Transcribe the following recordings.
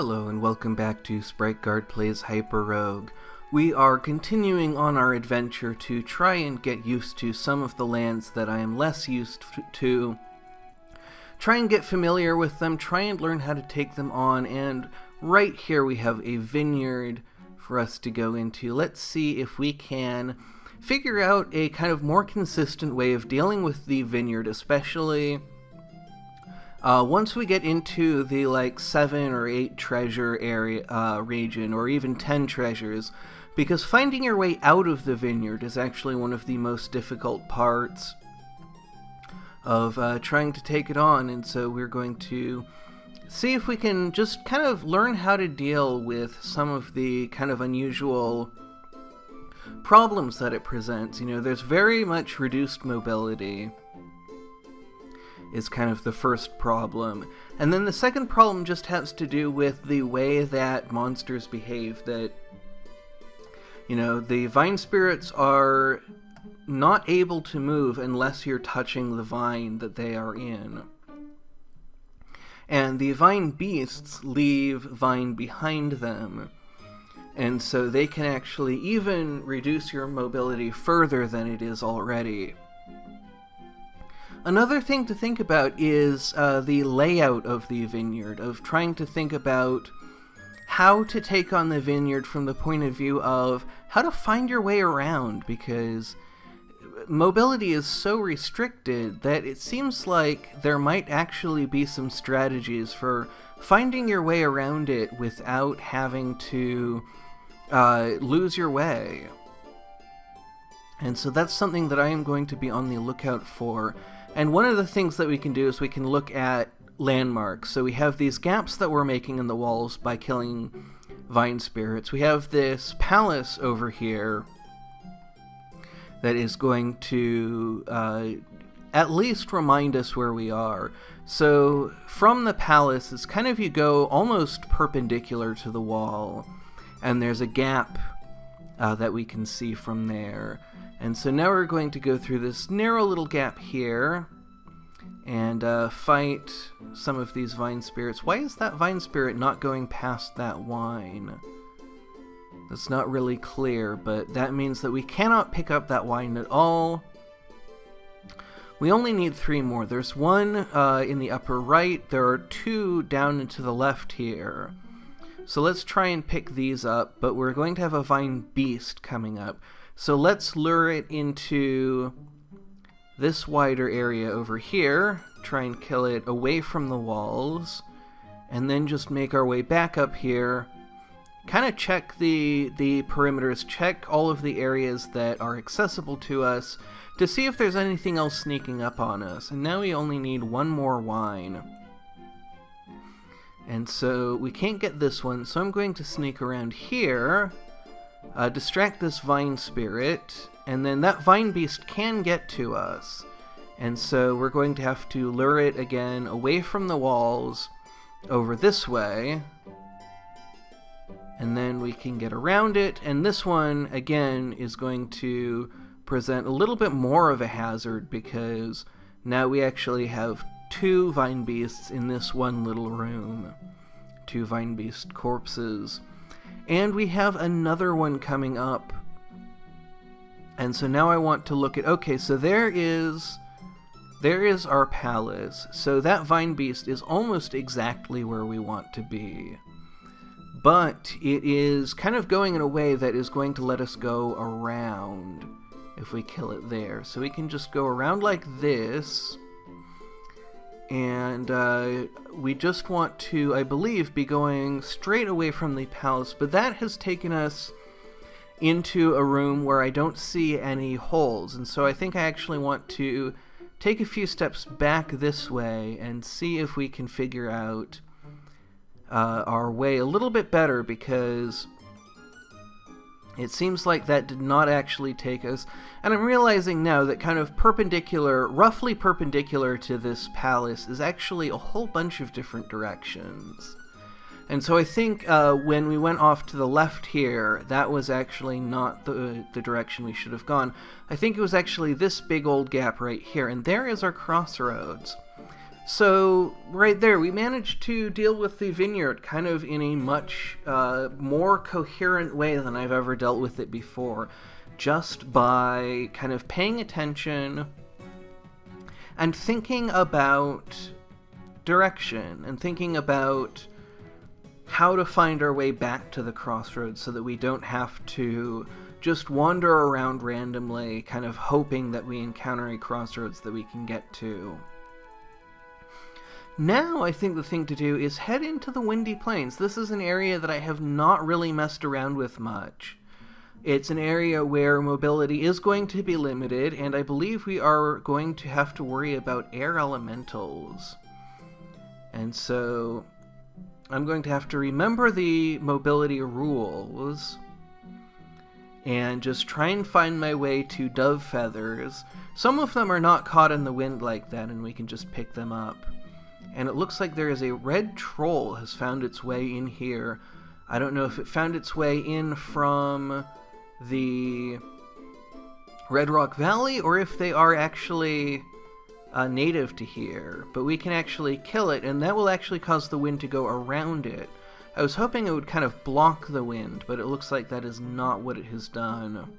Hello and welcome back to SpriteGuard Plays HyperRogue. We are continuing on our adventure to try and get used to some of the lands that I am less used to. Try and get familiar with them, try and learn how to take them on, and right here we have a vineyard for us to go into. Let's see if we can figure out a kind of more consistent way of dealing with the vineyard, especially once we get into the 7 or 8 treasure area region, or even 10 treasures, because finding your way out of the vineyard is actually one of the most difficult parts of trying to take it on. And so we're going to see if we can just kind of learn how to deal with some of the kind of unusual problems that it presents. You know, there's very much reduced mobility is kind of the first problem. And then the second problem just has to do with the way that monsters behave, that, you know, the vine spirits are not able to move unless you're touching the vine that they are in. And the vine beasts leave vine behind them. And so they can actually even reduce your mobility further than it is already. Another thing to think about is the layout of the vineyard, of trying to think about how to take on the vineyard from the point of view of how to find your way around, because mobility is so restricted that it seems like there might actually be some strategies for finding your way around it without having to lose your way. And so that's something that I am going to be on the lookout for. And one of the things that we can do is we can look at landmarks. So we have these gaps that we're making in the walls by killing vine spirits. We have this palace over here that is going to at least remind us where we are. So from the palace, it's kind of, you go almost perpendicular to the wall, and there's a gap that we can see from there. And so now we're going to go through this narrow little gap here and fight some of these vine spirits. Why is that vine spirit not going past that wine? That's not really clear, but that means that we cannot pick up that wine at all. We only need 3 more. There's one in the upper right. There are 2 down and to the left here. So let's try and pick these up, but we're going to have a vine beast coming up. So let's lure it into this wider area over here, try and kill it away from the walls, and then just make our way back up here, kind of check the perimeters, check all of the areas that are accessible to us to see if there's anything else sneaking up on us. And now we only need 1 more wine. And so we can't get this one, so I'm going to sneak around here, distract this vine spirit, and then that vine beast can get to us. And so we're going to have to lure it again away from the walls over this way, and then we can get around it. And this one again is going to present a little bit more of a hazard, because now we actually have 2 vine beasts in this one little room, 2 vine beast corpses. And we have another one coming up. And so now I want to look at, okay, so there is our palace. So that vine beast is almost exactly where we want to be. But it is kind of going in a way that is going to let us go around if we kill it there. So we can just go around like this. And we just want to, I believe, be going straight away from the palace, but that has taken us into a room where I don't see any holes, and so I think I actually want to take a few steps back this way and see if we can figure out our way a little bit better, because it seems like that did not actually take us. And I'm realizing now that kind of perpendicular, roughly perpendicular to this palace is actually a whole bunch of different directions. And so I think when we went off to the left here, that was actually not the direction we should have gone. I think it was actually this big old gap right here, and there is our crossroads. So, right there, we managed to deal with the vineyard kind of in a much more coherent way than I've ever dealt with it before, just by kind of paying attention and thinking about direction and thinking about how to find our way back to the crossroads so that we don't have to just wander around randomly, kind of hoping that we encounter a crossroads that we can get to. Now I think the thing to do is head into the Windy Planes. This is an area that I have not really messed around with much. It's an area where mobility is going to be limited, and I believe we are going to have to worry about air elementals. And so I'm going to have to remember the mobility rules and just try and find my way to dove feathers. Some of them are not caught in the wind like that, and we can just pick them up. And it looks like there is a red troll has found its way in here. I don't know if it found its way in from the Red Rock Valley or if they are actually native to here. But we can actually kill it, and that will actually cause the wind to go around it. I was hoping it would kind of block the wind, but it looks like that is not what it has done.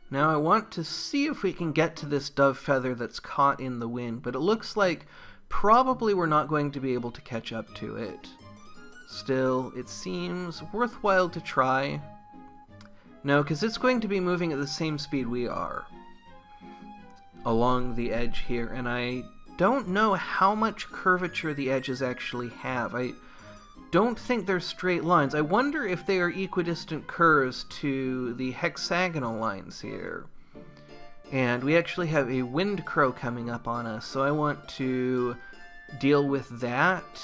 Now I want to see if we can get to this dove feather that's caught in the wind, but it looks like probably we're not going to be able to catch up to it. Still, it seems worthwhile to try. No, because it's going to be moving at the same speed we are along the edge here, and I don't know how much curvature the edges actually have. I don't think they're straight lines. I wonder if they are equidistant curves to the hexagonal lines here. And we actually have a wind crow coming up on us, so I want to deal with that.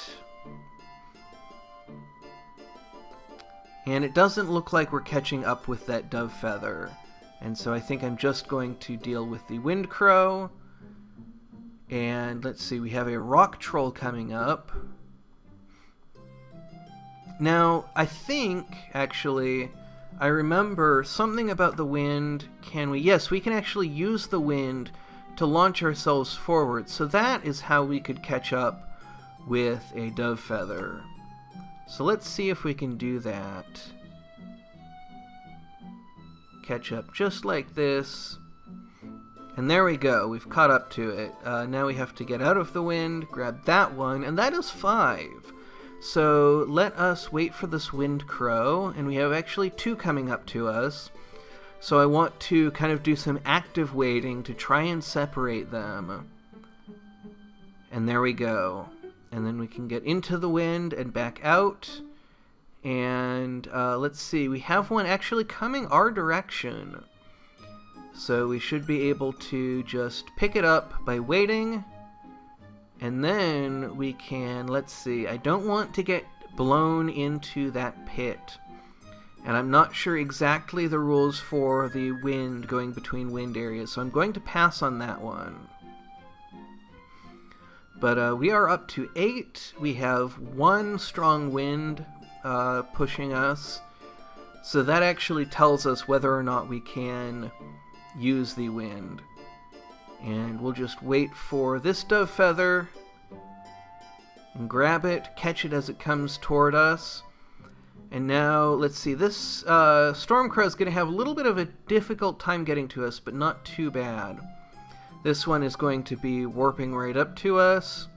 And it doesn't look like we're catching up with that dove feather. And so I think I'm just going to deal with the wind crow. And let's see, we have a rock troll coming up. Now, I think, actually, I remember something about the wind. Can we? Yes, we can actually use the wind to launch ourselves forward. So that is how we could catch up with a dove feather. So let's see if we can do that. Catch up just like this. And there we go, we've caught up to it. Now we have to get out of the wind, grab that one, and that is 5. So let us wait for this wind crow, and we have actually 2 coming up to us. So I want to kind of do some active waiting to try and separate them. And there we go. And then we can get into the wind and back out. And let's see, we have one actually coming our direction. So we should be able to just pick it up by waiting. And then we can, let's see, I don't want to get blown into that pit. And I'm not sure exactly the rules for the wind going between wind areas, so I'm going to pass on that one. But we are up to 8. We have 1 strong wind pushing us. So that actually tells us whether or not we can use the wind. And we'll just wait for this dove feather and grab it, catch it as it comes toward us. And now, let's see, this storm crow is going to have a little bit of a difficult time getting to us, but not too bad. This one is going to be warping right up to us.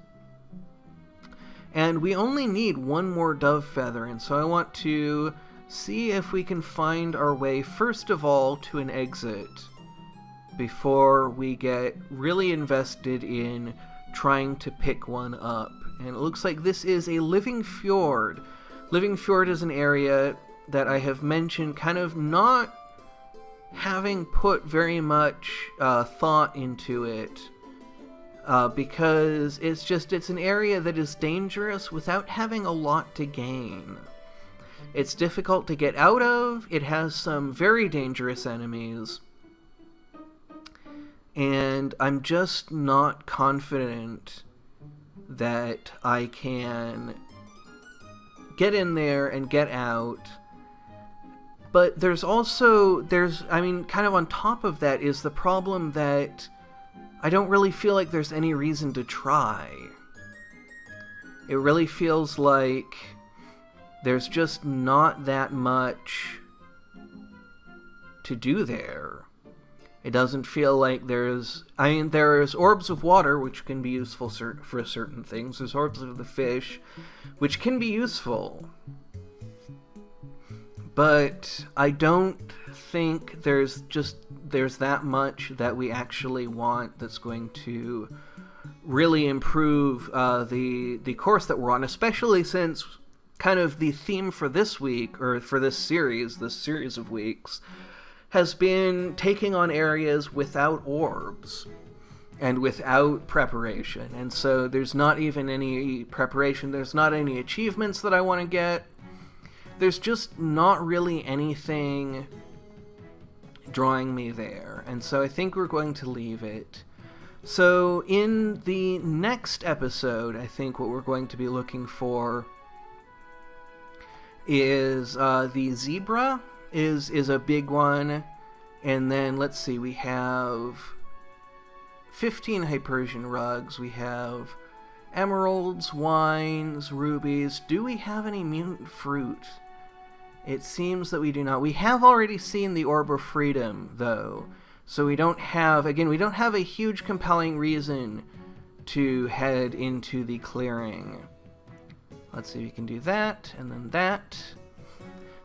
And we only need 1 more dove feather, and so I want to see if we can find our way, first of all, to an exit before we get really invested in trying to pick one up. And it looks like this is a living fjord. Living fjord is an area that I have mentioned kind of not having put very much thought into it, because it's an area that is dangerous without having a lot to gain. It's difficult to get out of, it has some very dangerous enemies, and I'm just not confident that I can get in there and get out. But kind of on top of that is the problem that I don't really feel like there's any reason to try. It really feels like there's just not that much to do there. It doesn't feel like there's orbs of water, which can be useful for certain things. There's orbs of the fish, which can be useful. But I don't think there's that much that we actually want that's going to really improve the course that we're on, especially since kind of the theme for this week, or for this series of weeks, has been taking on areas without orbs and without preparation. And so there's not even any preparation, there's not any achievements that I want to get. There's just not really anything drawing me there. And so I think we're going to leave it. So in the next episode, I think what we're going to be looking for is the zebra is a big one. And then let's see, we have 15 HyperRogues. We have emeralds, wines, rubies. Do we have any mutant fruit? It seems that we do not. We have already seen the Orb of Freedom, though. So we don't have a huge compelling reason to head into the clearing. Let's see if we can do that, and then that.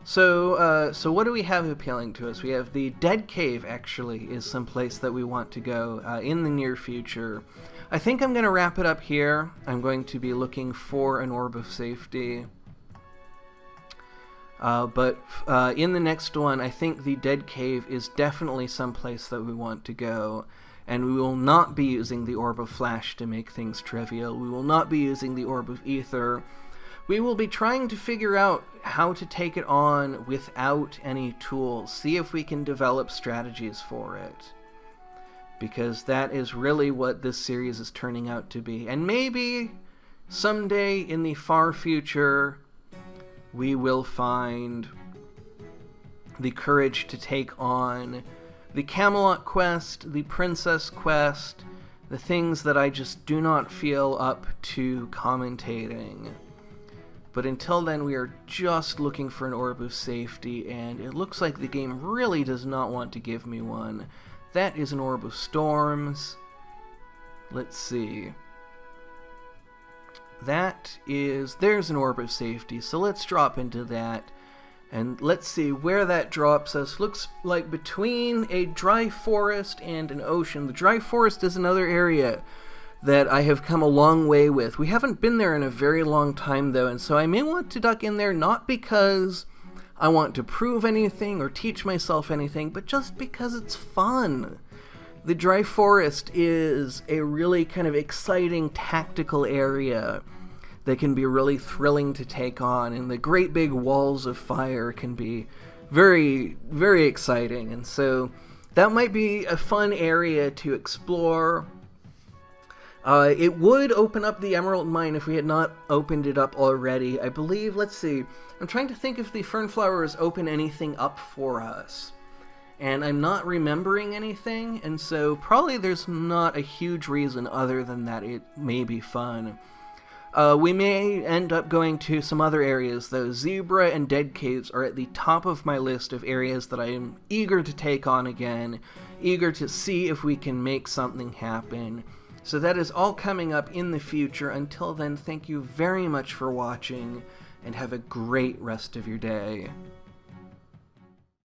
So what do we have appealing to us? We have the Dead Cave, actually, is someplace that we want to go in the near future. I think I'm going to wrap it up here. I'm going to be looking for an Orb of Safety. But in the next one, I think the Dead Cave is definitely someplace that we want to go. And we will not be using the Orb of Flash to make things trivial. We will not be using the Orb of Ether. We will be trying to figure out how to take it on without any tools. See if we can develop strategies for it. Because that is really what this series is turning out to be. And maybe someday in the far future, we will find the courage to take on the Camelot quest, the Princess quest, the things that I just do not feel up to commentating. But until then, we are just looking for an Orb of Safety, and it looks like the game really does not want to give me one. That is an Orb of Storms. Let's see. There's an Orb of Safety, so let's drop into that. And let's see where that drops us. Looks like between a dry forest and an ocean. The dry forest is another area that I have come a long way with. We haven't been there in a very long time, though, and so I may want to duck in there, not because I want to prove anything or teach myself anything, but just because it's fun. The dry forest is a really kind of exciting tactical area that can be really thrilling to take on, and the great big walls of fire can be very, very exciting, and so that might be a fun area to explore. It would open up the Emerald Mine if we had not opened it up already. I believe, let's see, I'm trying to think if the Fernflowers open anything up for us. And I'm not remembering anything, and so probably there's not a huge reason other than that it may be fun. We may end up going to some other areas, though. Zebra and Dead Caves are at the top of my list of areas that I am eager to take on again, eager to see if we can make something happen. So that is all coming up in the future. Until then, thank you very much for watching, and have a great rest of your day.